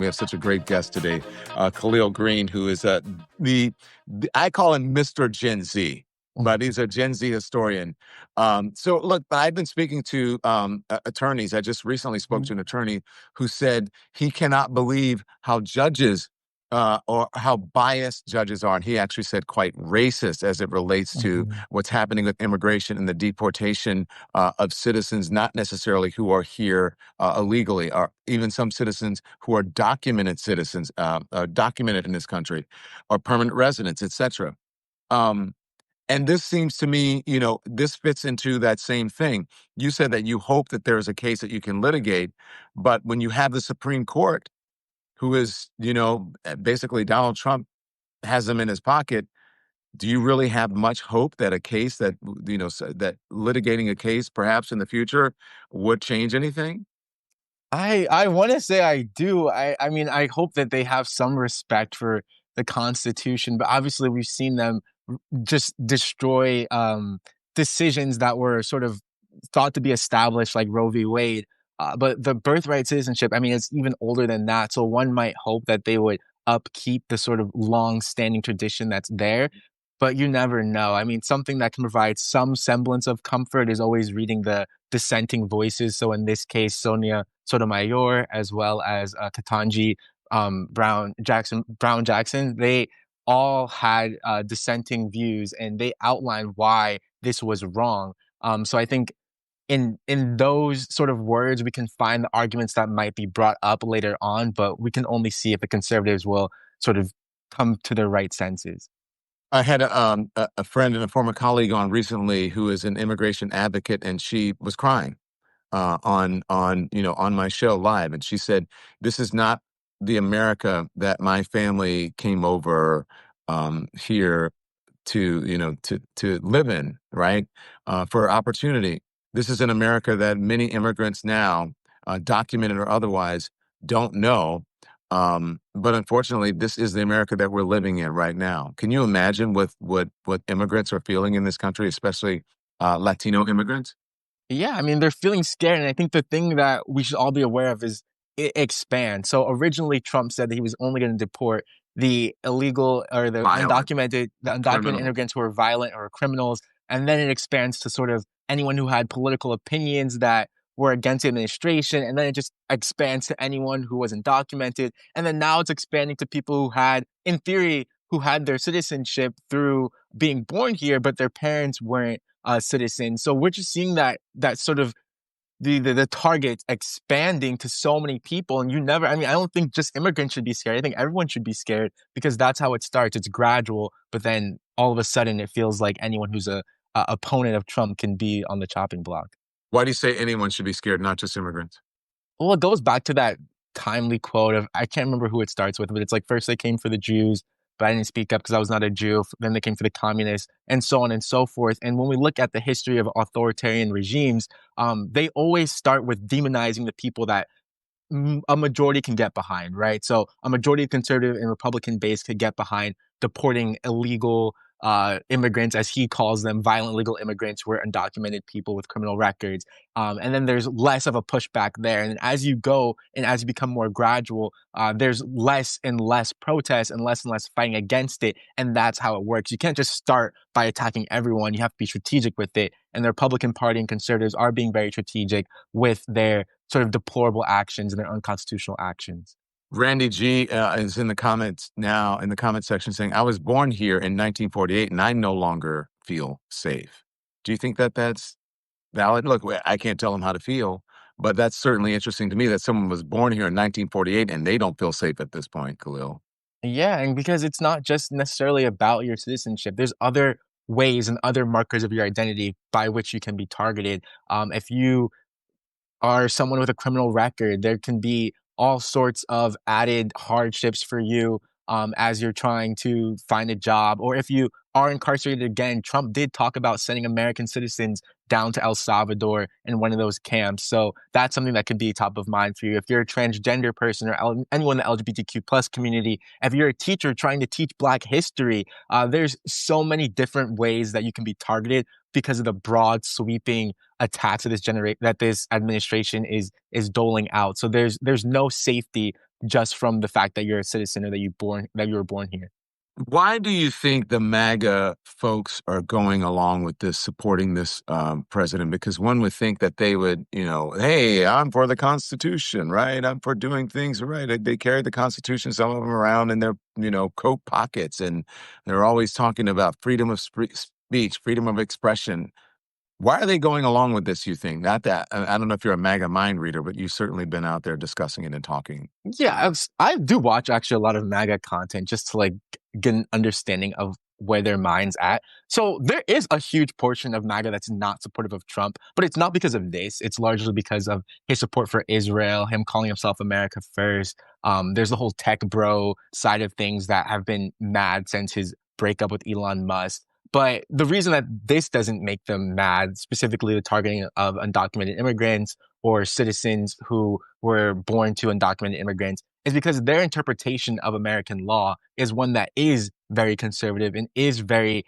We have such a great guest today, Kahlil Greene, who is I call him Mr. Gen Z, but he's a Gen Z historian. So look, I've been speaking to attorneys. I just recently spoke to an attorney who said he cannot believe how judges or how biased judges are. And he actually said quite racist as it relates to what's happening with immigration and the deportation of citizens, not necessarily who are here illegally, or even some citizens who are documented citizens, documented in this country, or permanent residents, etc. And this seems to me, this fits into that same thing. You said that you hope that there is a case that you can litigate, but when you have the Supreme Court, who is, basically Donald Trump has them in his pocket, do you really have much hope that a case that, that litigating a case perhaps in the future would change anything? I want to say I do. I mean, I hope that they have some respect for the Constitution, but obviously we've seen them just destroy decisions that were sort of thought to be established, like Roe v. Wade. But the birthright citizenship, I mean, it's even older than that. So one might hope that they would upkeep the sort of long-standing tradition that's there. But you never know. I mean, something that can provide some semblance of comfort is always reading the dissenting voices. So in this case, Sonia Sotomayor, as well as Ketanji Brown Jackson, they all had dissenting views, and they outlined why this was wrong. So I think in those sort of words, we can find the arguments that might be brought up later on, but we can only see if the conservatives will sort of come to their right senses. I had a friend and a former colleague on recently who is an immigration advocate, and she was crying on my show live, and she said, "This is not the America that my family came over here to live in, right? For opportunity. This is an America that many immigrants now, documented or otherwise, don't know. But unfortunately, this is the America that we're living in right now. Can you imagine what immigrants are feeling in this country, especially Latino immigrants?" Yeah, I mean, they're feeling scared. And I think the thing that we should all be aware of is it expands. So originally, Trump said that he was only going to deport the illegal or Violent the undocumented criminals. immigrants who are violent or criminals. And then it expands to sort of anyone who had political opinions that were against the administration. And then it just expands to anyone who was undocumented. And then now it's expanding to people who had, in theory, who had their citizenship through being born here, but their parents weren't citizens. So we're just seeing that sort of the target expanding to so many people. And I mean, I don't think just immigrants should be scared. I think everyone should be scared because that's how it starts. It's gradual, but then all of a sudden it feels like anyone who's a opponent of Trump can be on the chopping block. Why do you say anyone should be scared, not just immigrants? Well, it goes back to that timely quote of, I can't remember who it starts with, but it's like, first they came for the Jews, but I didn't speak up because I was not a Jew. Then they came for the communists, and so on and so forth. And when we look at the history of authoritarian regimes, they always start with demonizing the people that a majority can get behind, right? So a majority of conservative and Republican base could get behind deporting illegal immigrants, as he calls them, violent legal immigrants who are undocumented people with criminal records. And then there's less of a pushback there. And as you go and as you become more gradual, there's less and less protests and less fighting against it. And that's how it works. You can't just start by attacking everyone. You have to be strategic with it. And the Republican Party and conservatives are being very strategic with their sort of deplorable actions and their unconstitutional actions. Randy G is in the comments now, in the comment section, saying, "I was born here in 1948 and I no longer feel safe." Do you think that that's valid? Look, I can't tell them how to feel, but that's certainly interesting to me that someone was born here in 1948 and they don't feel safe at this point, Kahlil. Yeah, and because it's not just necessarily about your citizenship, there's other ways and other markers of your identity by which you can be targeted. If you are someone with a criminal record, there can be all sorts of added hardships for you as you're trying to find a job. Or if you are incarcerated again, Trump did talk about sending American citizens down to El Salvador in one of those camps. So that's something that could be top of mind for you. If you're a transgender person or anyone in the LGBTQ plus community, if you're a teacher trying to teach Black history, there's so many different ways that you can be targeted because of the broad sweeping attacks that this administration is doling out. So there's no safety just from the fact that you're a citizen or that you were born here. Why do you think the MAGA folks are going along with this, supporting this president? Because one would think that they would, hey, I'm for the Constitution, right? I'm for doing things right. They carry the Constitution, some of them around in their, coat pockets, and they're always talking about freedom of speech, freedom of expression. Why are they going along with this, you think? Not that, I don't know if you're a MAGA mind reader, but you've certainly been out there discussing it and talking. Yeah, I do watch actually a lot of MAGA content just to like get an understanding of where their mind's at. So there is a huge portion of MAGA that's not supportive of Trump, but it's not because of this. It's largely because of his support for Israel, him calling himself America first. There's the whole tech bro side of things that have been mad since his breakup with Elon Musk. But the reason that this doesn't make them mad, specifically the targeting of undocumented immigrants or citizens who were born to undocumented immigrants, is because their interpretation of American law is one that is very conservative and is very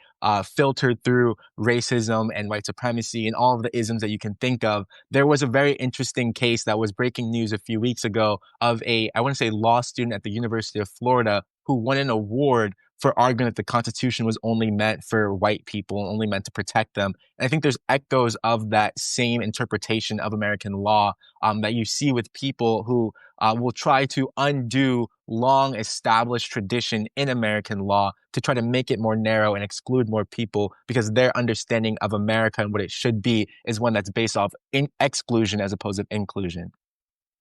filtered through racism and white supremacy and all of the isms that you can think of. There was a very interesting case that was breaking news a few weeks ago of I want to say, law student at the University of Florida who won an award for arguing that the Constitution was only meant for white people, only meant to protect them. And I think there's echoes of that same interpretation of American law that you see with people who will try to undo long established tradition in American law to try to make it more narrow and exclude more people because their understanding of America and what it should be is one that's based off exclusion as opposed to inclusion.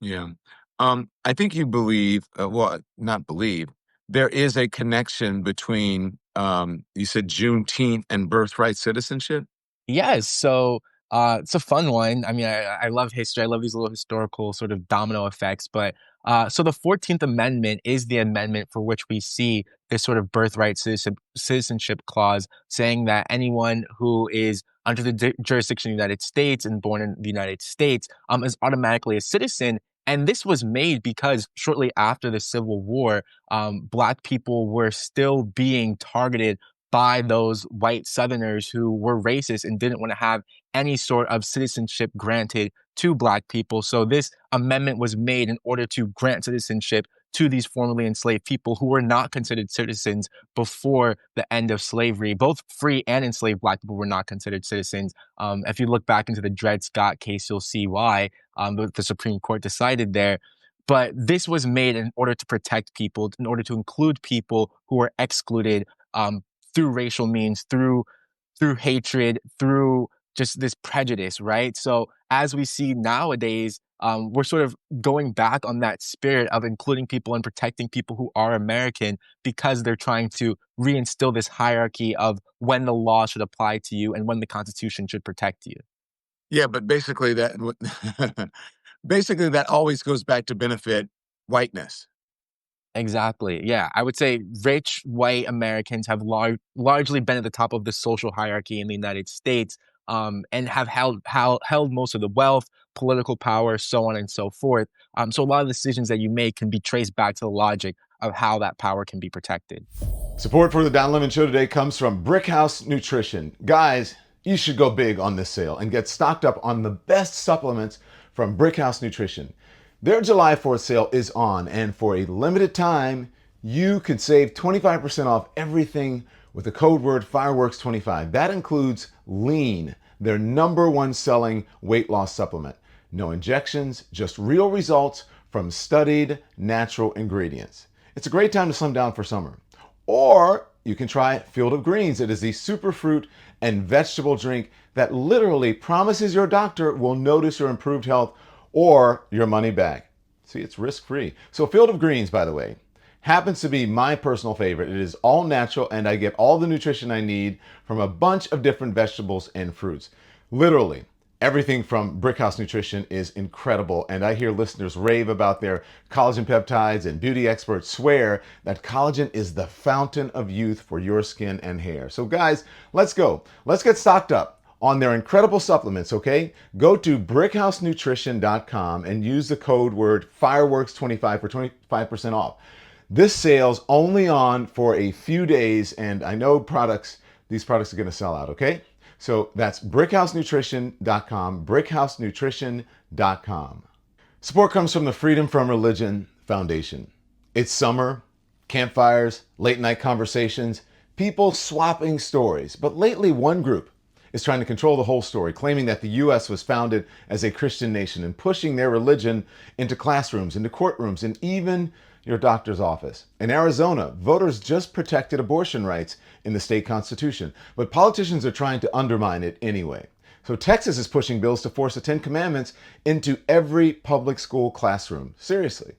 Yeah. I think you believe, well, not believe, there is a connection between, you said Juneteenth and birthright citizenship? Yes. So it's a fun one. I mean, I love history. I love these little historical sort of domino effects. But so the 14th Amendment is the amendment for which we see this sort of birthright citizenship clause saying that anyone who is under the jurisdiction of the United States and born in the United States is automatically a citizen. And this was made because shortly after the Civil War, Black people were still being targeted by those white Southerners who were racist and didn't want to have any sort of citizenship granted to Black people. So this amendment was made in order to grant citizenship to these formerly enslaved people who were not considered citizens before the end of slavery. Both free and enslaved Black people were not considered citizens. If you look back into the Dred Scott case, you'll see why the Supreme Court decided there. But this was made in order to protect people, in order to include people who were excluded through racial means, through hatred, through just this prejudice, right? So as we see nowadays, we're sort of going back on that spirit of including people and protecting people who are American because they're trying to reinstill this hierarchy of when the law should apply to you and when the Constitution should protect you. Yeah, but basically basically that always goes back to benefit whiteness. Exactly. Yeah. I would say rich white Americans have largely been at the top of the social hierarchy in the United States and have held most of the wealth, political power, so on and so forth. So a lot of the decisions that you make can be traced back to the logic of how that power can be protected. Support for the Don Lemon Show today comes from Brickhouse Nutrition. Guys, you should go big on this sale and get stocked up on the best supplements from Brickhouse Nutrition. Their July 4th sale is on, and for a limited time, you could save 25% off everything with the code word Fireworks25. That includes Lean, their #1 selling weight loss supplement. No injections, just real results from studied natural ingredients. It's a great time to slim down for summer. Or you can try Field of Greens. It is the superfruit and vegetable drink that literally promises your doctor will notice your improved health or your money back. See, it's risk-free. So Field of Greens, by the way, happens to be my personal favorite. It is all natural and I get all the nutrition I need from a bunch of different vegetables and fruits. Literally, everything from Brickhouse Nutrition is incredible, and I hear listeners rave about their collagen peptides, and beauty experts swear that collagen is the fountain of youth for your skin and hair. So guys, let's go. Let's get stocked up on their incredible supplements, okay? Go to brickhousenutrition.com and use the code word Fireworks25 for 25% off. This sale's only on for a few days, and I know these products are gonna sell out, okay? So that's brickhousenutrition.com, brickhousenutrition.com. Support comes from the Freedom from Religion Foundation. It's summer, campfires, late night conversations, people swapping stories. But lately, one group is trying to control the whole story, claiming that the U.S. was founded as a Christian nation and pushing their religion into classrooms, into courtrooms, and even your doctor's office. In Arizona, voters just protected abortion rights in the state constitution, but politicians are trying to undermine it anyway. So Texas is pushing bills to force the Ten Commandments into every public school classroom. Seriously.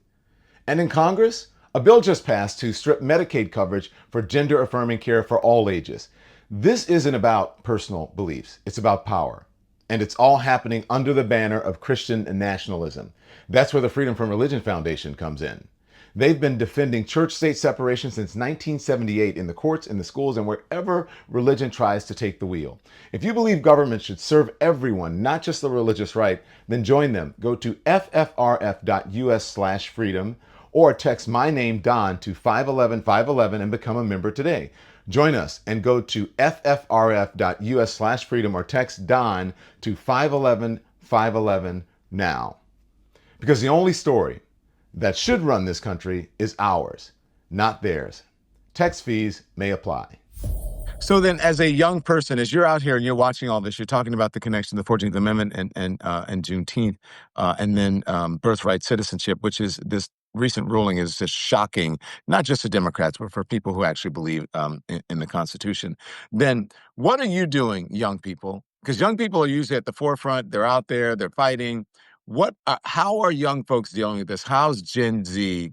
And in Congress, a bill just passed to strip Medicaid coverage for gender-affirming care for all ages. This isn't about personal beliefs. It's about power. And it's all happening under the banner of Christian nationalism. That's where the Freedom from Religion Foundation comes in. They've been defending church-state separation since 1978 in the courts, in the schools, and wherever religion tries to take the wheel. If you believe government should serve everyone, not just the religious right, then join them. Go to ffrf.us/freedom or text my name, Don, to 511-511 and become a member today. Join us and go to ffrf.us/freedom or text Don to 511-511 now. Because the only story that should run this country is ours, not theirs. Tax fees may apply. So then, as a young person, as you're out here and you're watching all this, you're talking about the connection to the 14th Amendment and Juneteenth, and then birthright citizenship, which is this recent ruling is just shocking, not just to Democrats, but for people who actually believe in the Constitution. Then what are you doing, young people? Because young people are usually at the forefront. They're out there. They're fighting. How are young folks dealing with this? How's Gen Z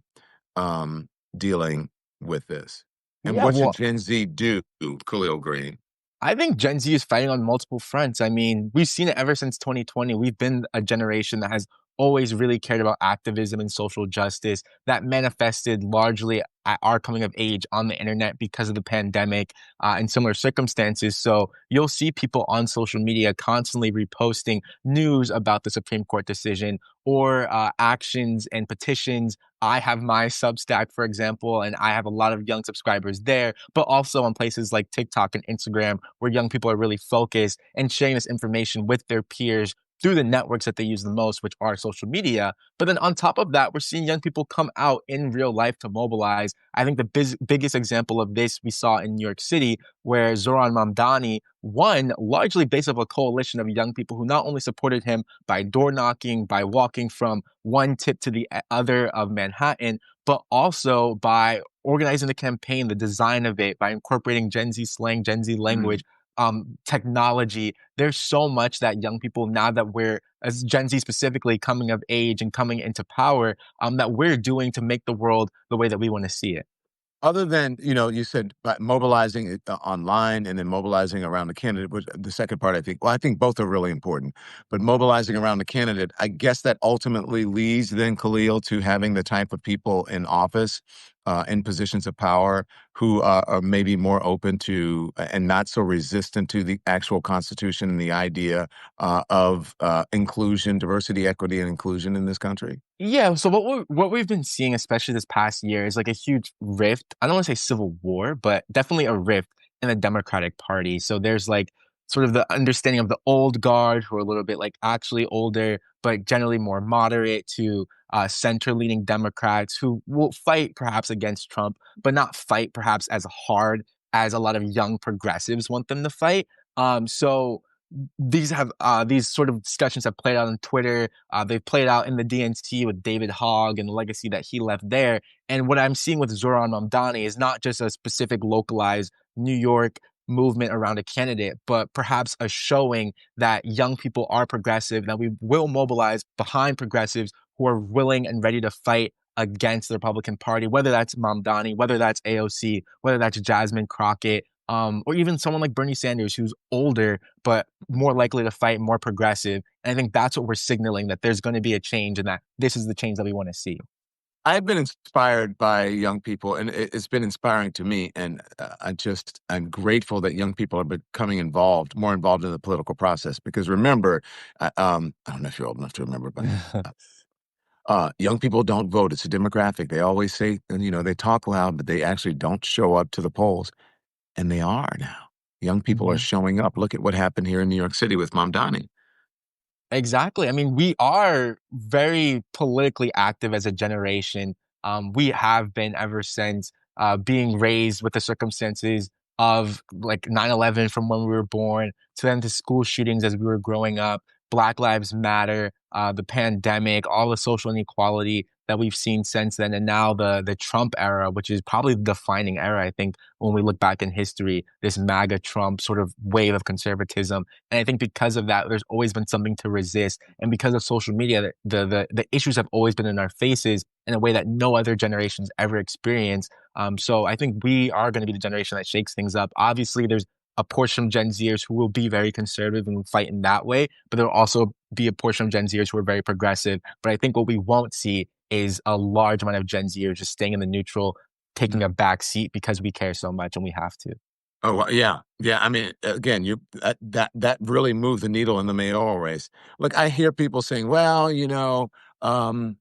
dealing with this? And Yeah, what should well, Gen Z do, Kahlil Greene? I think Gen Z is fighting on multiple fronts. I mean, we've seen it ever since 2020. We've been a generation that has always really cared about activism and social justice that manifested largely at our coming of age on the internet because of the pandemic and similar circumstances. So you'll see people on social media constantly reposting news about the Supreme Court decision or actions and petitions. I have my Substack, for example, and I have a lot of young subscribers there, but also on places like TikTok and Instagram, where young people are really focused and sharing this information with their peers through the networks that they use the most, which are social media. But then on top of that, we're seeing young people come out in real life to mobilize. I think the biggest example of this we saw in New York City, where Zohran Mamdani won largely based off a coalition of young people who not only supported him by door knocking, by walking from one tip to the other of Manhattan, but also by organizing the campaign, the design of it, by incorporating Gen Z slang, Gen Z language, technology. There's so much that young people, now that we're, as Gen Z specifically, coming of age and coming into power, that we're doing to make the world the way that we want to see it. Other than, you said mobilizing it online and then mobilizing around the candidate, which the second part, I think both are really important. But mobilizing around the candidate, I guess that ultimately leads then, Kahlil, to having the type of people in office, in positions of power, who are maybe more open to and not so resistant to the actual Constitution and the idea of inclusion, diversity, equity, and inclusion in this country. Yeah, so what we've been seeing, especially this past year, is like a huge rift. I don't want to say civil war, but definitely a rift in the Democratic Party. So there's like sort of the understanding of the old guard, who are a little bit like actually older, but generally more moderate, to center-leaning Democrats who will fight perhaps against Trump, but not fight perhaps as hard as a lot of young progressives want them to fight. So these sort of discussions have played out on Twitter. They've played out in the DNC with David Hogg and the legacy that he left there. And what I'm seeing with Zohran Mamdani is not just a specific localized New York movement around a candidate, but perhaps a showing that young people are progressive, that we will mobilize behind progressives who are willing and ready to fight against the Republican Party, whether that's Mamdani, whether that's AOC, whether that's Jasmine Crockett, or even someone like Bernie Sanders, who's older but more likely to fight, more progressive. And I think that's what we're signaling, that there's going to be a change and that this is the change that we want to see. I've been inspired by young people, and it's been inspiring to me. And I'm grateful that young people are becoming more involved in the political process. Because remember, I don't know if you're old enough to remember, but young people don't vote. It's a demographic. They always say, they talk loud, but they actually don't show up to the polls. And they are now. Young people are showing up. Look at what happened here in New York City with Mamdani. Exactly. I mean, we are very politically active as a generation. We have been ever since being raised with the circumstances of like 9/11 from when we were born to then the school shootings as we were growing up, Black Lives Matter, the pandemic, all the social inequality that we've seen since then, and now the Trump era, which is probably the defining era, I think, when we look back in history, this MAGA Trump sort of wave of conservatism. And I think because of that, there's always been something to resist. And because of social media, the issues have always been in our faces in a way that no other generations ever experienced. So I think we are going to be the generation that shakes things up. Obviously, there's a portion of Gen Zers who will be very conservative and fight in that way, but there will also be a portion of Gen Zers who are very progressive. But I think what we won't see is a large amount of Gen Zers just staying in the neutral, taking a back seat because we care so much and we have to. Oh, well, yeah. Yeah. I mean, again, that really moved the needle in the mayoral race. Look, I hear people saying, well, um,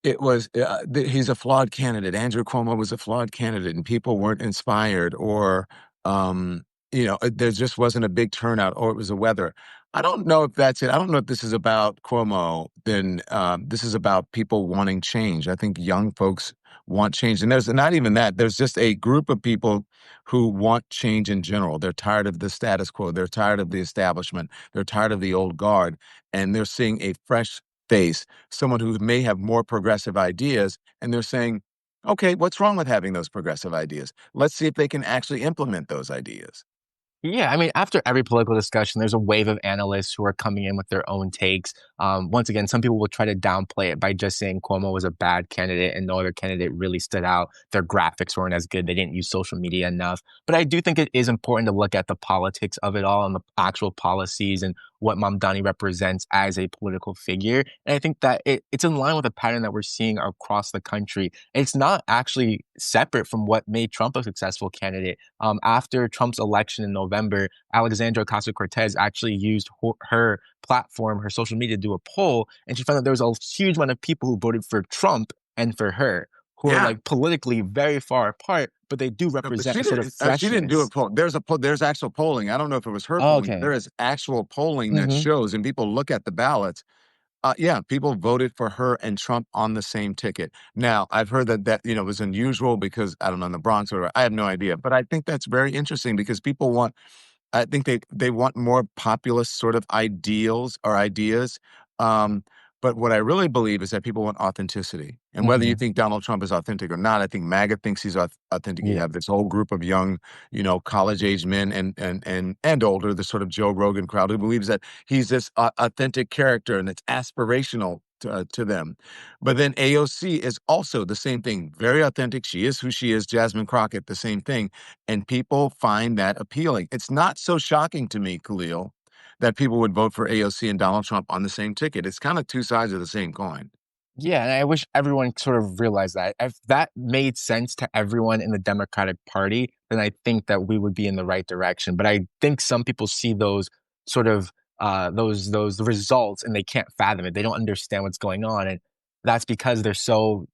it was he's a flawed candidate. Andrew Cuomo was a flawed candidate, and people weren't inspired, or um, there just wasn't a big turnout, or it was the weather. I don't know if that's it. I don't know if this is about Cuomo. Then this is about people wanting change. I think young folks want change, and there's not even that. There's just a group of people who want change in general. They're tired of the status quo. They're tired of the establishment. They're tired of the old guard, and they're seeing a fresh face, someone who may have more progressive ideas, and they're saying, okay, what's wrong with having those progressive ideas? Let's see if they can actually implement those ideas. Yeah, I mean, after every political discussion, there's a wave of analysts who are coming in with their own takes. Once again, some people will try to downplay it by just saying Cuomo was a bad candidate and no other candidate really stood out. Their graphics weren't as good. They didn't use social media enough. But I do think it is important to look at the politics of it all and the actual policies and what Mamdani represents as a political figure. And I think that it's in line with a pattern that we're seeing across the country. It's not actually separate from what made Trump a successful candidate. After Trump's election in November, Alexandra Ocasio-Cortez actually used her platform, her social media, to do a poll, and she found that there was a huge amount of people who voted for Trump and for her, who are Yeah. like politically very far apart, but they do No, but represent a sort of she didn't do a freshness. poll. There's actual polling. I don't know if it was her Oh, polling, but okay. there is actual polling that Hmm. shows, and people look at the ballots. Yeah, people voted for her and Trump on the same ticket. Now, I've heard that was unusual because I don't know in the Bronx, or I have no idea, but I think that's very interesting because people want. I think they want more populist sort of ideals or ideas. Um, but what I really believe is that people want authenticity. And whether you Hmm. think Donald Trump is authentic or not, I think MAGA thinks he's authentic. You Yeah. have this whole group of young, college-age men and older, the sort of Joe Rogan crowd who believes that he's this authentic character and it's aspirational to them. But then AOC is also the same thing, very authentic. She is who she is. Jasmine Crockett, the same thing. And people find that appealing. It's not so shocking to me, Kahlil, that people would vote for AOC and Donald Trump on the same ticket. It's kind of two sides of the same coin. Yeah, and I wish everyone sort of realized that. If that made sense to everyone in the Democratic Party, then I think that we would be in the right direction. But I think some people see those sort of those results and they can't fathom it. They don't understand what's going on, and that's because they're so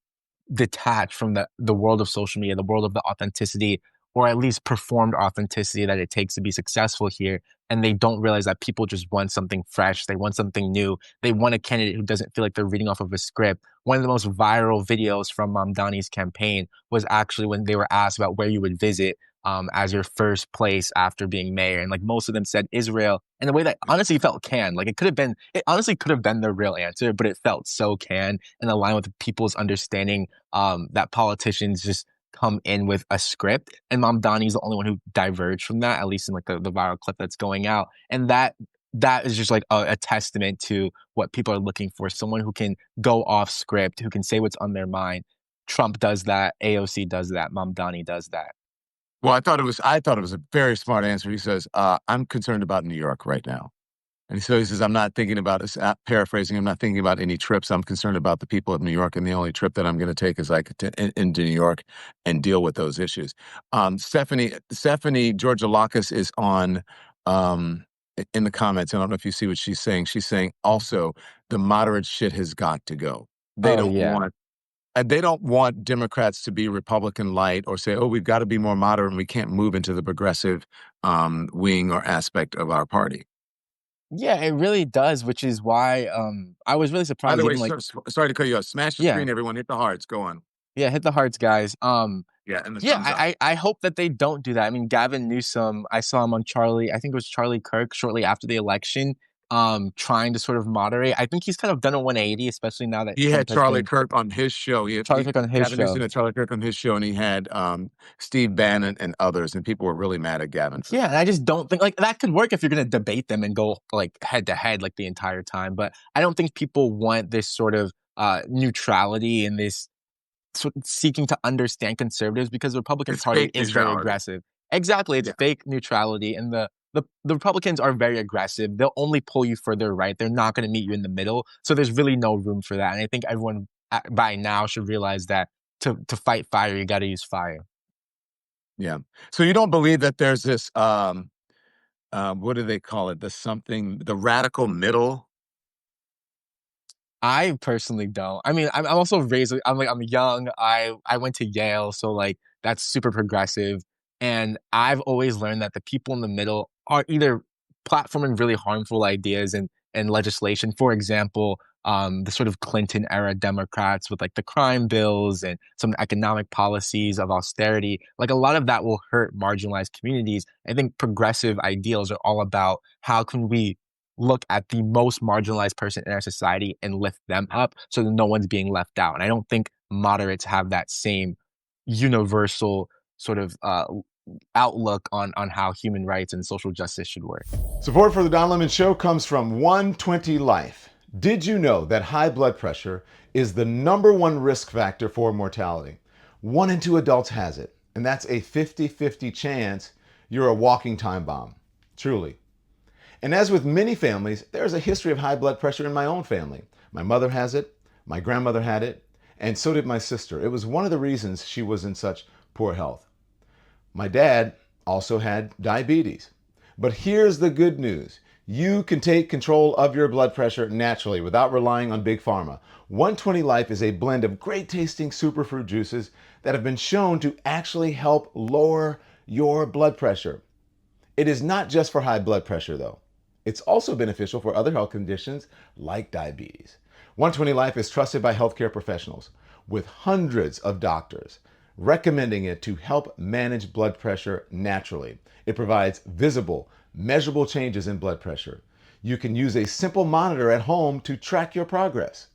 detached from the world of social media, the world of the authenticity, or at least performed authenticity that it takes to be successful here. And they don't realize that people just want something fresh. They want something new. They want a candidate who doesn't feel like they're reading off of a script. One of the most viral videos from Mamdani's campaign was actually when they were asked about where you would visit as your first place after being mayor. And like most of them said Israel in a way that honestly felt canned. Like it honestly could have been the real answer, but it felt so canned and aligned with people's understanding that politicians just come in with a script. And Mamdani's the only one who diverged from that, at least in like the viral clip that's going out. And that is just like a testament to what people are looking for. Someone who can go off script, who can say what's on their mind. Trump does that. AOC does that. Mamdani does that. Well, I thought it was a very smart answer. He says, I'm concerned about New York right now. And so he says, I'm not thinking about this, paraphrasing, I'm not thinking about any trips. I'm concerned about the people of New York. And the only trip that I'm going to take is into New York and deal with those issues. Stephanie Georgia Lacus is on in the comments. I don't know if you see what she's saying. She's saying also the moderate shit has got to go. They Oh don't yeah. want and they don't want Democrats to be Republican light or say, oh, we've got to be more moderate and we can't move into the progressive wing or aspect of our party. Yeah, it really does, which is why I was really By surprised the way, even like sorry to cut you off. Smash the yeah. screen, everyone. Hit the hearts. Go on. Yeah, hit the hearts, guys. Yeah, and the Yeah, thumbs up. I hope that they don't do that. I mean, Gavin Newsom, I saw him on Charlie, I think it was Charlie Kirk shortly after the election, trying to sort of moderate. I think he's kind of done a 180, especially now that He had Trump has Charlie been Kirk on his show. Charlie Kirk on his Gavin show. Newsom had Charlie Kirk on his show, and he had Steve Bannon and others, and people were really mad at Gavin for Yeah, that. and I just don't think like that could work if you're gonna debate them and go like head to head like the entire time. But I don't think people want this sort of neutrality and this seeking to understand conservatives because the Republican It's Party fake is very neutrality. aggressive. Exactly, it's Yeah, fake neutrality, and the Republicans are very aggressive. They'll only pull you further right. They're not going to meet you in the middle. So there's really no room for that. And I think everyone by now should realize that to fight fire, you got to use fire. yeah. So you don't believe that there's this what do they call it? The radical middle. I personally don't. I mean, I'm also raised. I'm young. I went to Yale, so like that's super progressive. And I've always learned that the people in the middle are either platforming really harmful ideas and legislation. For example, the sort of Clinton era Democrats with like the crime bills and some economic policies of austerity. Like a lot of that will hurt marginalized communities. I think progressive ideals are all about how can we look at the most marginalized person in our society and lift them up so that no one's being left out. And I don't think moderates have that same universal sort of outlook on how human rights and social justice should work. Support for the Don Lemon Show comes from 120 Life. Did you know that high blood pressure is the #1 risk factor for mortality? 1 in 2 adults has it, and that's a 50-50 chance you're a walking time bomb. Truly. And as with many families, there's a history of high blood pressure in my own family. My mother has it, my grandmother had it, and so did my sister. It was one of the reasons she was in such poor health. My dad also had diabetes. But here's the good news. You can take control of your blood pressure naturally without relying on Big Pharma. 120 Life is a blend of great tasting superfruit juices that have been shown to actually help lower your blood pressure. It is not just for high blood pressure though. It's also beneficial for other health conditions like diabetes. 120 Life is trusted by healthcare professionals with hundreds of doctors recommending it to help manage blood pressure naturally. It provides visible, measurable changes in blood pressure. You can use a simple monitor at home to track your progress.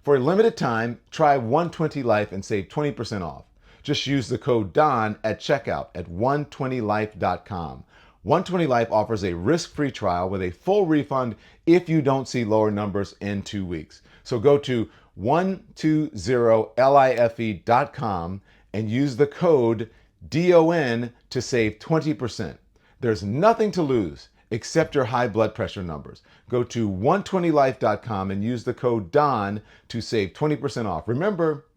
For a limited time, try 120 Life and save 20% off. Just use the code DON at checkout at 120life.com. 120 Life offers a risk-free trial with a full refund if you don't see lower numbers in 2 weeks. So go to 120life.com and use the code DON to save 20%. There's nothing to lose except your high blood pressure numbers. Go to 120life.com and use the code DON to save 20% off. Remember,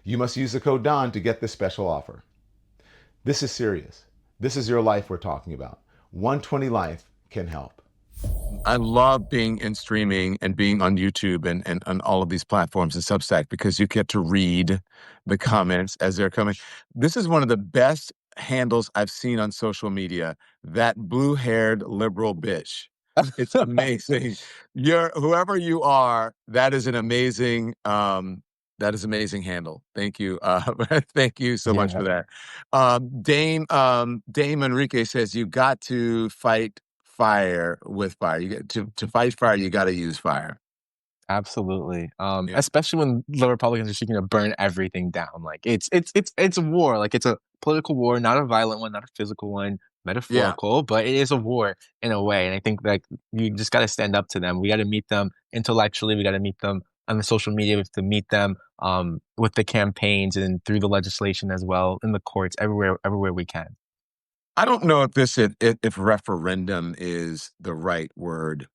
you must use the code DON to get this special offer. This is serious. This is your life we're talking about. 120 Life can help. I love being in streaming and being on YouTube and on all of these platforms and Substack because you get to read the comments as they're coming. This is one of the best handles I've seen on social media. That blue-haired liberal bitch. It's amazing. You're whoever you are. That is amazing handle. Thank you. Thank you so much Yeah, for that. Dame Enrique says you got to fight fire with fire. You get to fight fire, you got to use fire. absolutely. Yeah. Especially when the Republicans are seeking to burn everything down. Like it's a war. Like it's a political war, not a violent one, not a physical one, Yeah. metaphorical, but it is a war in a way. And I think like you just got to stand up to them. We got to meet them intellectually. We got to meet them on the social media. We have to meet them with the campaigns and through the legislation as well, in the courts, everywhere we can. I don't know if referendum is the right word,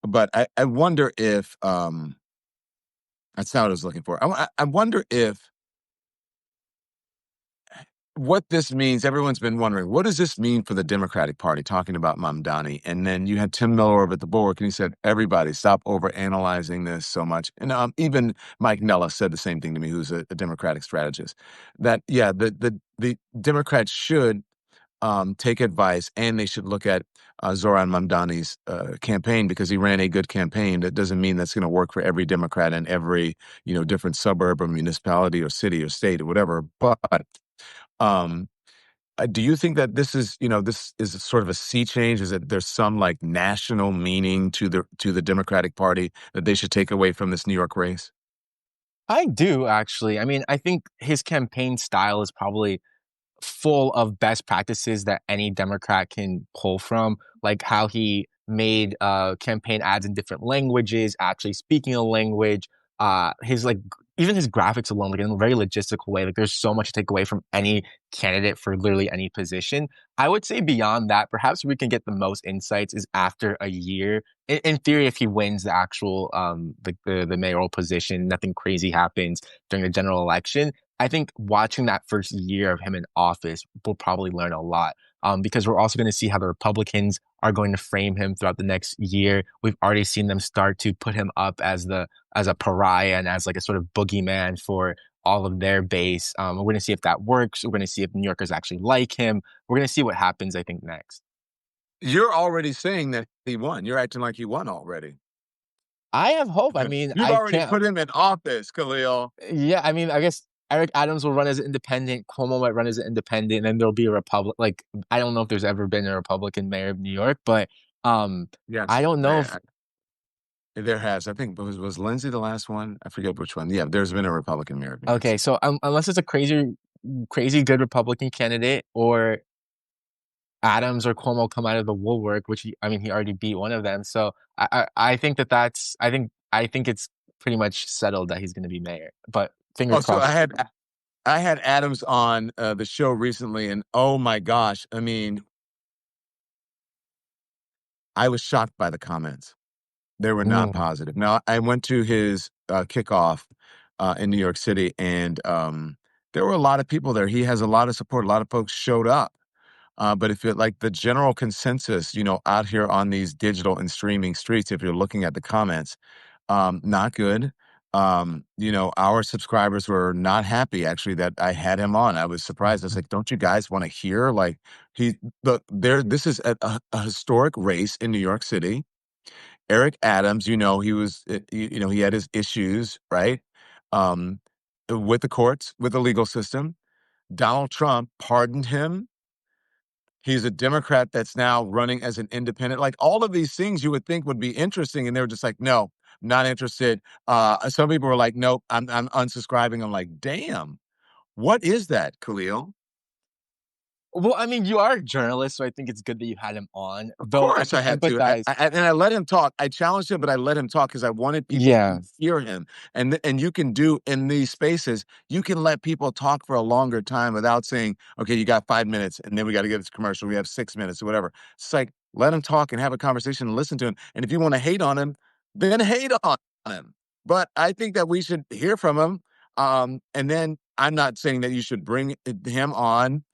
but I wonder if that's not what I was looking for. I wonder if what this means, everyone's been wondering, what does this mean for the Democratic Party, talking about Mamdani? And then you had Tim Miller over at the Bulwark, and he said, everybody, stop overanalyzing this so much. And even Mike Nella said the same thing to me, who's a Democratic strategist, that, yeah, the Democrats should take advice, and they should look at Zoran Mamdani's campaign, because he ran a good campaign. That doesn't mean that's going to work for every Democrat in every different suburb or municipality or city or state or whatever. But um, do you think that this is sort of a sea change? Is that there's some like national meaning to the Democratic Party that they should take away from this New York race? I do actually. I mean, I think his campaign style is probably full of best practices that any Democrat can pull from, like how he made campaign ads in different languages, actually speaking a language, his like even his graphics alone, like in a very logistical way. Like there's so much to take away from any candidate for literally any position. I would say beyond that, perhaps we can get the most insights is after a year. In theory, if he wins the actual the mayoral position, nothing crazy happens during the general election. I think watching that first year of him in office, we'll probably learn a lot. Because we're also going to see how the Republicans are going to frame him throughout the next year. We've already seen them start to put him up as a pariah and as like a sort of boogeyman for all of their base. We're going to see if that works. We're going to see if New Yorkers actually like him. We're going to see what happens, I think, next. You're already saying that he won. You're acting like he won already. I have hope. I mean, You've I already can't. put him in office, Kahlil. Yeah, I mean, I guess Eric Adams will run as an independent. Cuomo might run as an independent, and then there'll be a Republic. Like I don't know if there's ever been a Republican mayor of New York, but I Yes, don't know if there has. I think was Lindsay the last one? I forget which one. Yeah, there's been a Republican mayor of New York okay. City. So unless it's a crazy good Republican candidate, or Adams or Cuomo come out of the woodwork, which I mean, he already beat one of them. So I think I think it's pretty much settled that he's going to be mayor. But fingers Oh, so crossed. I had Adams on the show recently, and oh my gosh, I mean, I was shocked by the comments. They were not Mm. positive. Now, I went to his kickoff in New York City, and there were a lot of people there. He has a lot of support. A lot of folks showed up. But if it like the general consensus, out here on these digital and streaming streets, if you're looking at the comments, not good. Our subscribers were not happy actually that I had him on. I was surprised. I was like, don't you guys want to hear? Like this is a historic race in New York City. Eric Adams, he was, he had his issues, right? Um, with the courts, with the legal system. Donald Trump pardoned him. He's a Democrat that's now running as an independent. Like all of these things you would think would be interesting, and they were just like, no, not interested. Some people were like, nope, I'm unsubscribing. I'm like, damn, what is that, Kahlil? Well, I mean, you are a journalist, so I think it's good that you had him on. Of Though I course can I had to. empathize. And I let him talk. I challenged him, but I let him talk because I wanted people Yeah. to hear him. And you can do in these spaces, you can let people talk for a longer time without saying, okay, you got 5 minutes and then we got to get this commercial. We have 6 minutes or whatever. It's like, let him talk and have a conversation and listen to him. And if you want to hate on him, then hate on him. But I think that we should hear from him. And then I'm not saying that you should bring him on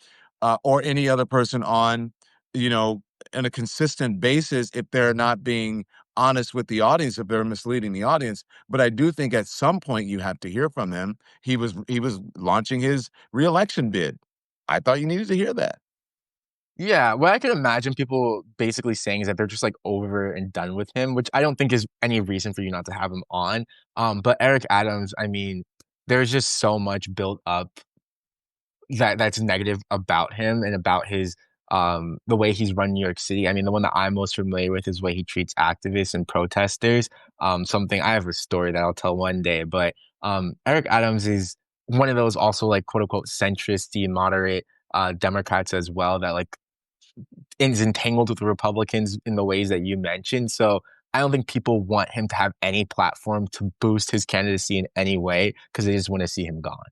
or any other person on, you know, on a consistent basis if they're not being honest with the audience, if they're misleading the audience. But I do think at some point you have to hear from him. He was launching his reelection bid. I thought you needed to hear that. Yeah, what I can imagine people basically saying is that they're just like over and done with him, which I don't think is any reason for you not to have him on. But Eric Adams, I mean, there's just so much built up that's negative about him and about his the way he's run New York City. I mean, the one that I'm most familiar with is the way he treats activists and protesters. Something I have a story that I'll tell one day, but Eric Adams is one of those also like quote unquote centrist, moderate Democrats as well that like is entangled with the Republicans in the ways that you mentioned. So I don't think people want him to have any platform to boost his candidacy in any way because they just want to see him gone.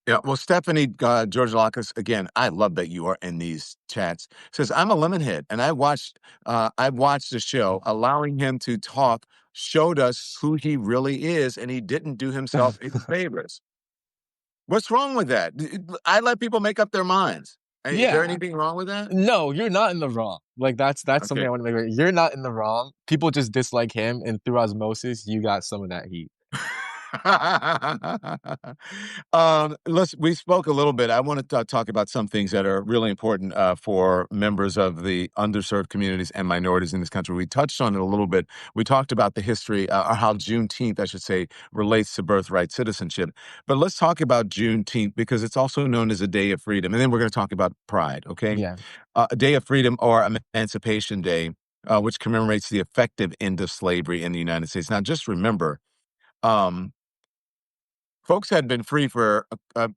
Yeah, well, Stephanie Georgilakis, again, I love that you are in these chats. Says I'm a lemonhead, and I watched the show. Allowing him to talk showed us who he really is, and he didn't do himself any favors. What's wrong with that? I let people make up their minds. Is there Yeah. anything wrong with that? No, you're not in the wrong. Like that's something Okay. I want to make right. You're not in the wrong. People just dislike him, and through osmosis, you got some of that heat. We spoke a little bit. I want to talk about some things that are really important for members of the underserved communities and minorities in this country. We touched on it a little bit. We talked about the history, or how Juneteenth, I should say, relates to birthright citizenship. But let's talk about Juneteenth because it's also known as a day of freedom. And then we're going to talk about pride, okay? Yeah. A day of freedom or Emancipation Day, which commemorates the effective end of slavery in the United States. Now, just remember, um, folks had been free for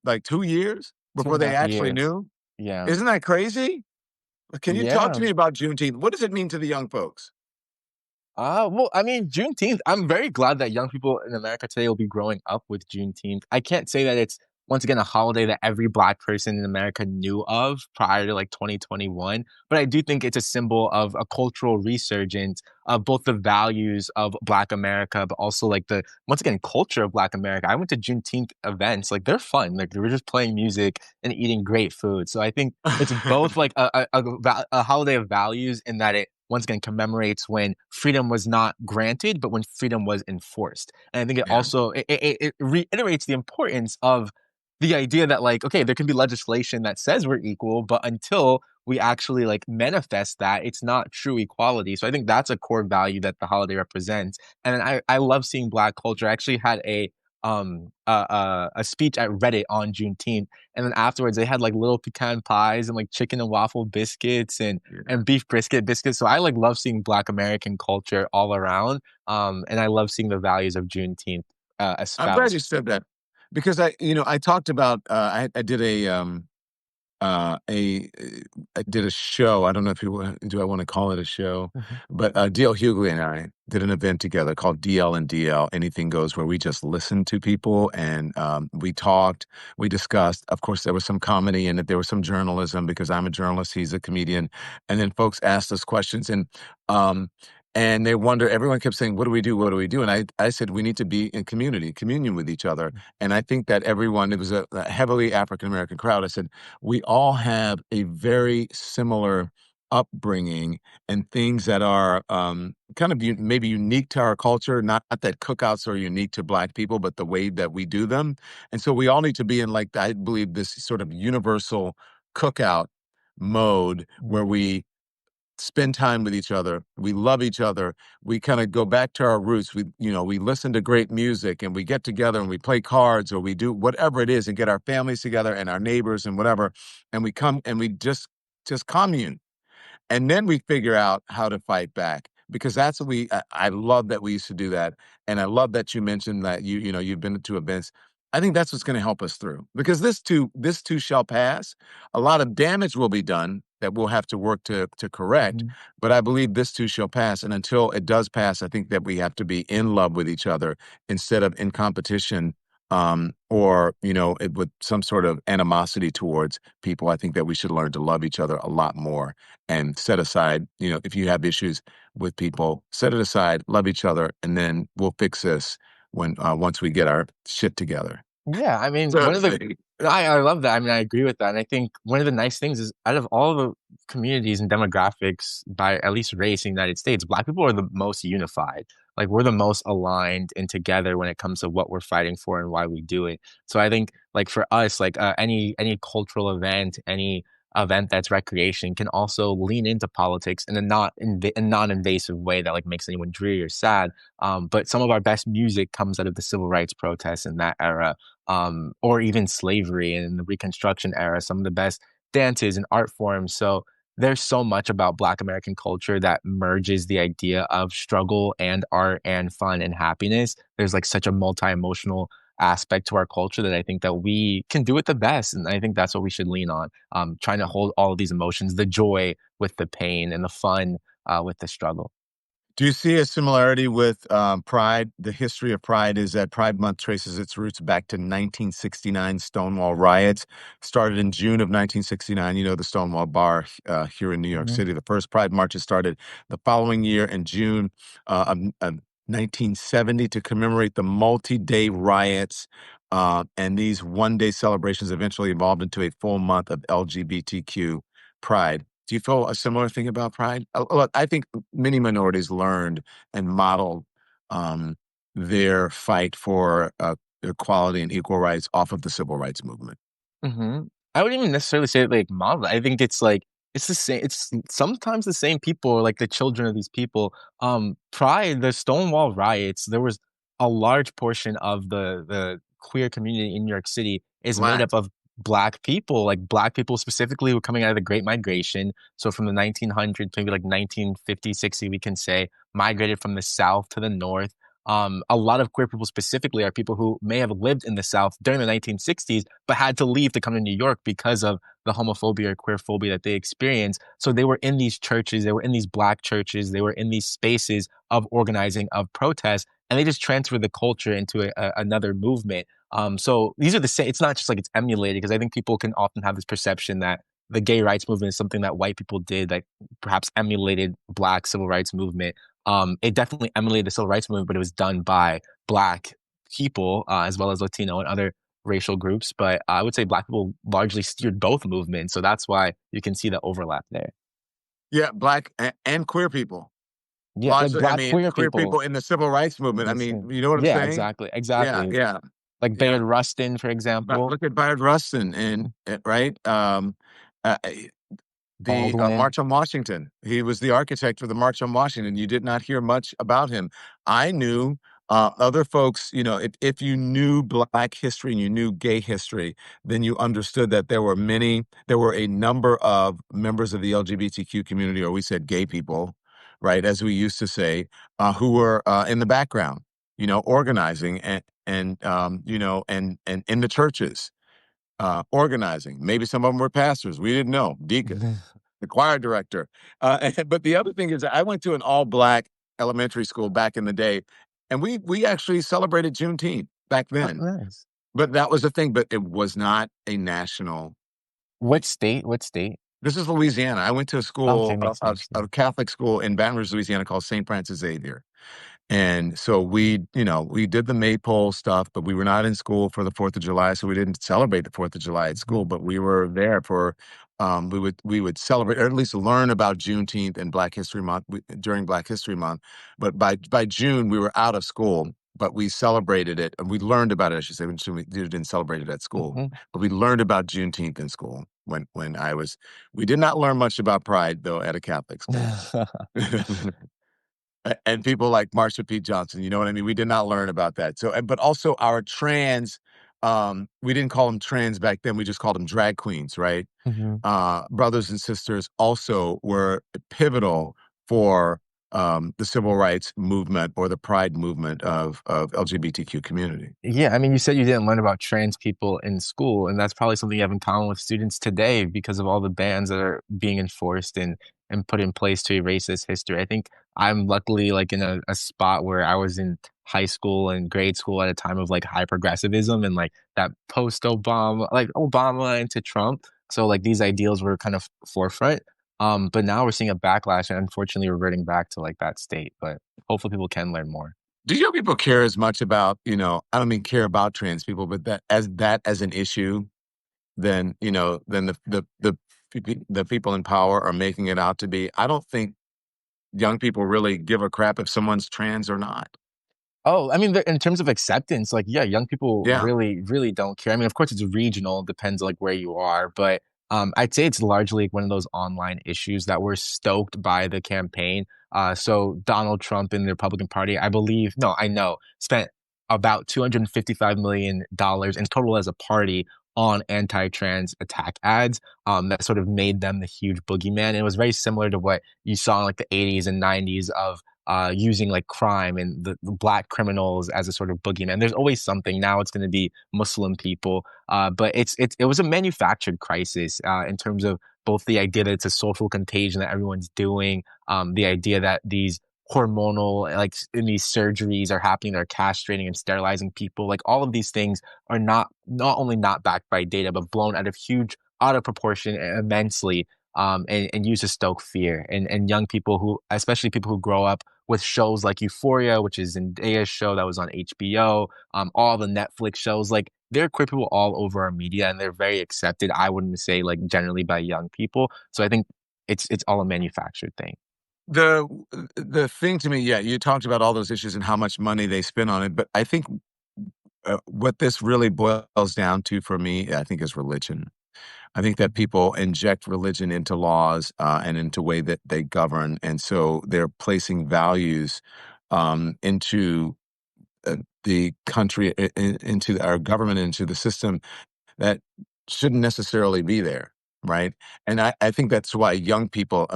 like 2 years Two and before a they half actually years. knew. Yeah. Isn't that crazy? Can you talk Yeah. to me about Juneteenth? What does it mean to the young folks? Well, I mean, Juneteenth, I'm very glad that young people in America today will be growing up with Juneteenth. I can't say that it's, once again, a holiday that every Black person in America knew of prior to like 2021, but I do think it's a symbol of a cultural resurgence of both the values of Black America, but also like the, once again, culture of Black America. I went to Juneteenth events, like they're fun. Like they were just playing music and eating great food. So I think it's both like a holiday of values in that it once again commemorates when freedom was not granted, but when freedom was enforced. And I think it Yeah. also it reiterates the importance of the idea that like, okay, there can be legislation that says we're equal, but until we actually like manifest that, it's not true equality. So I think that's a core value that the holiday represents. And I love seeing Black culture. I actually had a speech at Reddit on Juneteenth, and then afterwards they had like little pecan pies and like chicken and waffle biscuits and beef brisket biscuits. So I like love seeing Black American culture all around. And I love seeing the values of Juneteenth I'm glad you espoused. said that because I talked about I did I did a show. I don't know if do I want to call it a show, Mhm. but DL Hughley and I did an event together called DL and DL, Anything Goes, where we just listened to people and we talked, we discussed. Of course, there was some comedy in it. There was some journalism because I'm a journalist, he's a comedian, and then folks asked us questions um, and they wonder. Everyone kept saying, "What do we do? What do we do?" And I said, "We need to be in communion with each other." And I think that everyone, it was a heavily African American crowd. I said, we all have a very similar upbringing and things that are kind of maybe unique to our culture. Not that cookouts are unique to Black people, but the way that we do them. And so we all need to be in, like, I believe, this sort of universal cookout mode where Mhm. we spend time with each other. We love each other. We kind of go back to our roots. We listen to great music and we get together and we play cards or we do whatever it is and get our families together and our neighbors and whatever. And we come and we just commune. And then we figure out how to fight back because that's what I love that we used to do that. And I love that you mentioned that you've been to events. I think that's what's going to help us through because this too shall pass. A lot of damage will be done that we'll have to work to correct, Mhm. but I believe this too shall pass. And until it does pass, I think that we have to be in love with each other instead of in competition, or with some sort of animosity towards people. I think that we should learn to love each other a lot more and set aside, if you have issues with people, set it aside, love each other, and then we'll fix this when once we get our shit together. Yeah, I mean, So one to of the say. I love that. I mean, I agree with that. And I think one of the nice things is out of all the communities and demographics by at least race in the United States, Black people are the most unified. Like we're the most aligned and together when it comes to what we're fighting for and why we do it. So I think like for us, like any cultural event, any event that's recreation can also lean into politics in a non-invasive way that like makes anyone dreary or sad. But some of our best music comes out of the civil rights protests in that era, or even slavery and the Reconstruction era, some of the best dances and art forms. So there's so much about Black American culture that merges the idea of struggle and art and fun and happiness. There's like such a multi-emotional aspect to our culture that I think that we can do it the best. And I think that's what we should lean on. Trying to hold all of these emotions, the joy with the pain and the fun with the struggle. Do you see a similarity with Pride? The history of Pride is that Pride Month traces its roots back to 1969 Stonewall riots. Started in June of 1969, the Stonewall Bar here in New York Mhm. City. The first Pride marches started the following year in June of 1970 to commemorate the multi-day riots. And these one-day celebrations eventually evolved into a full month of LGBTQ Pride. Do you feel a similar thing about Pride? Look, I think many minorities learned and modeled. their fight for equality and equal rights off of the civil rights movement. Hmm. I wouldn't even necessarily say like model. I think it's like it's the same. It's sometimes the same people, or like the children of these people. Prior the Stonewall riots, there was a large portion of the queer community in New York City is made Black. up of Black people. Like Black people specifically were coming out of the Great Migration. So from the 1900s, maybe like 1950, 60, we can say migrated from the South to the North. A lot of queer people specifically are people who may have lived in the South during the 1960s, but had to leave to come to New York because of the homophobia or queer phobia that they experienced. So they were in these churches, they were in these Black churches, they were in these spaces of organizing, of protest, and they just transferred the culture into another movement. So these are the same. It's not just like it's emulated, because I think people can often have this perception that the gay rights movement is something that white people did that perhaps emulated Black civil rights movement. It definitely emulated the civil rights movement, but it was done by Black people, as well as Latino and other racial groups. But I would say Black people largely steered both movements, so that's why you can see the overlap there. Yeah, Black and queer people. Yeah, like Largely, I Black mean, queer queer people. people in the civil rights movement. I The mean, same. you know what I'm Yeah, saying? exactly, Yeah, exactly. yeah, Like yeah. Bayard Rustin, for But example. look at Bayard Rustin and right. Uh, the Baldwin. March on Washington. He was the architect for the March on Washington. You did not hear much about him. I knew other folks, if you knew Black history and you knew gay history, then you understood that there were a number of members of the LGBTQ community, or we said gay people, right, as we used to say, who were in the background, organizing and in the churches, organizing. Maybe some of them were pastors. We didn't know. Deacons, the choir director. But the other thing is, I went to an all Black elementary school back in the day, and we actually celebrated Juneteenth back Oh, then. nice. But that was the thing. But it was not a national. What state? What state? This is Louisiana. I went to a Okay, school, makes sense. Yeah. a Catholic school in Baton Rouge, Louisiana, called St. Francis Xavier. And so we did the maypole stuff, but we were not in school for the 4th of July. So we didn't celebrate the 4th of July at school, but we were there for, we would celebrate, or at least learn about Juneteenth and Black History Month during Black History Month. But by June, we were out of school, but we celebrated it and we learned about it, I should say. We didn't celebrate it at school, Mhm. but we learned about Juneteenth in school we did not learn much about Pride though at a Catholic school. And people like Marsha P. Johnson, you know what I mean? We did not learn about that. So, but also our trans, we didn't call them trans back then. We just called them drag queens, right? Mhm. Brothers and sisters also were pivotal for the civil rights movement or the pride movement of LGBTQ community. Yeah, I mean, you said you didn't learn about trans people in school, and that's probably something you have in common with students today because of all the bans that are being enforced and put in place to erase this history. I think I'm luckily like in a spot where I was in high school and grade school at a time of like high progressivism and like that post Obama, like Obama into Trump. So like these ideals were kind of forefront. But now we're seeing a backlash and unfortunately reverting back to like that state. But hopefully people can learn more. Do you know people care as much about, I don't mean care about trans people, but that as an issue, then, then the people in power are making it out to be. I don't think young people really give a crap if someone's trans or not. Oh, I mean, in terms of acceptance, like, yeah, young people Yeah. really, really don't care. I mean, of course, it's regional, depends like where you are, but I'd say it's largely one of those online issues that were stoked by the campaign. So Donald Trump and the Republican Party, I believe, no, I know, spent about $255 million in total as a party on anti-trans attack ads. That sort of made them the huge boogeyman. And it was very similar to what you saw in like the 80s and 90s of using like crime and the black criminals as a sort of boogeyman. There's always something. Now it's going to be Muslim people, but it was a manufactured crisis in terms of both the idea that it's a social contagion that everyone's doing, the idea that these hormonal like in these surgeries are happening, they're castrating and sterilizing people. Like all of these things are not only not backed by data, but blown out of proportion immensely. And used to stoke fear and young people who, especially people who grow up with shows like Euphoria, which is Zendaya's show that was on HBO, all the Netflix shows, like there are queer people all over our media and they're very accepted. I wouldn't say like generally by young people. So I think it's all a manufactured thing. The thing to me, yeah, you talked about all those issues and how much money they spend on it, but I think what this really boils down to for me, I think, is religion. I think that people inject religion into laws and into way that they govern, and so they're placing values into the country, into our government, into the system that shouldn't necessarily be there, right? And I think that's why young people.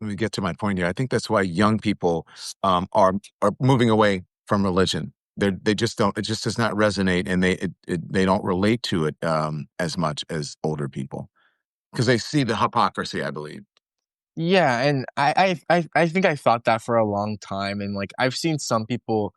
Let me get to my point here. I think that's why young people are moving away from religion. They just don't. It just does not resonate, and they don't relate to it as much as older people because they see the hypocrisy, I believe. Yeah, and I think I thought that for a long time, and like I've seen some people,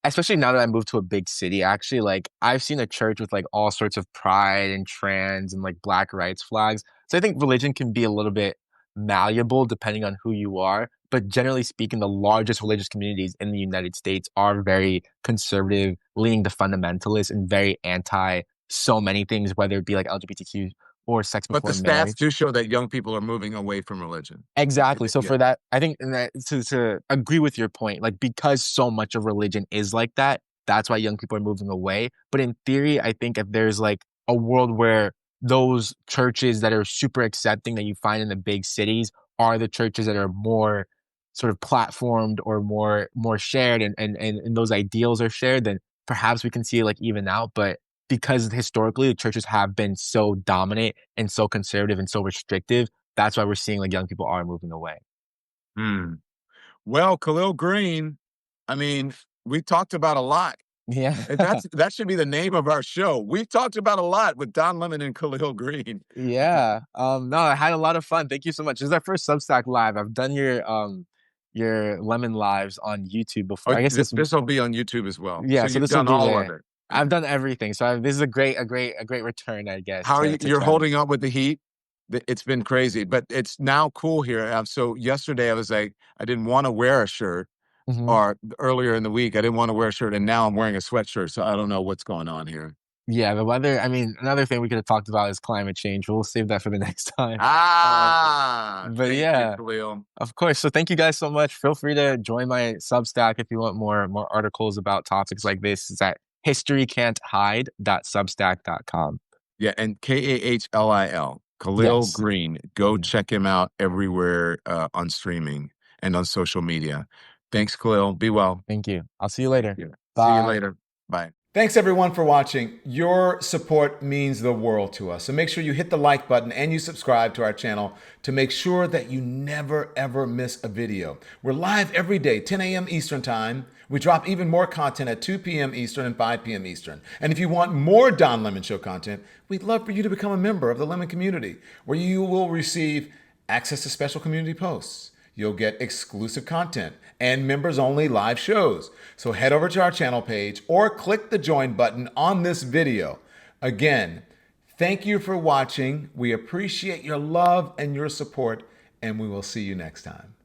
especially now that I moved to a big city, actually, like I've seen a church with like all sorts of pride and trans and like black rights flags. So I think religion can be a little bit malleable depending on who you are. But generally speaking, the largest religious communities in the United States are very conservative, leaning to fundamentalists and very anti so many things, whether it be like LGBTQ or sex But the before stats marriage. do show that young people are moving away from religion. Exactly. So Yeah. for that, I think and that to agree with your point, like because so much of religion is like that, that's why young people are moving away. But in theory, I think if there's like a world where those churches that are super accepting that you find in the big cities are the churches that are more sort of platformed or more shared and those ideals are shared, then perhaps we can see it like even out. But because historically the churches have been so dominant and so conservative and so restrictive, that's why we're seeing like young people are moving away. Hmm. Well, Kahlil Greene, I mean, we talked about a lot. Yeah. And that should be the name of our show. We've talked about a lot with Don Lemon and Kahlil Greene. Yeah. No, I had a lot of fun. Thank you so much. This is our first Substack live. I've done your Lemon lives on YouTube before. Oh, I guess this will be on YouTube as well. yeah, So so you've this will done be all of there. it. I've Yeah. done everything. So this is a great return, I guess, How are to you? You're try to. holding up with the heat. It's been crazy, but it's now cool here. So yesterday I was like, I didn't want to wear a shirt, Mhm. or earlier in the week I didn't want to wear a shirt, and now I'm wearing a sweatshirt. So I don't know what's going on here. Yeah, the weather. I mean, another thing we could have talked about is climate change. We'll save that for the next time. Uh, but Thank you, yeah, Khalil. of course. So thank you guys so much. Feel free to join my Substack if you want more articles about topics like this. It's at historycan'thide.substack.com. Yeah, and Kahlil, Khalil Yes. Greene. Go Mhm. check him out everywhere on streaming and on social media. Thanks, Khalil. Be well. Thank you. I'll see you later. Yeah. See you Bye. later. Bye. Thanks everyone for watching. Your support means the world to us. So make sure you hit the like button and you subscribe to our channel to make sure that you never ever miss a video. We're live every day, 10 a.m. Eastern Time. We drop even more content at 2 p.m. Eastern and 5 p.m. Eastern. And if you want more Don Lemon Show content, we'd love for you to become a member of the Lemon community, where you will receive access to special community posts. You'll get exclusive content and members only live shows. So head over to our channel page or click the join button on this video. Again, thank you for watching. We appreciate your love and your support, and we will see you next time.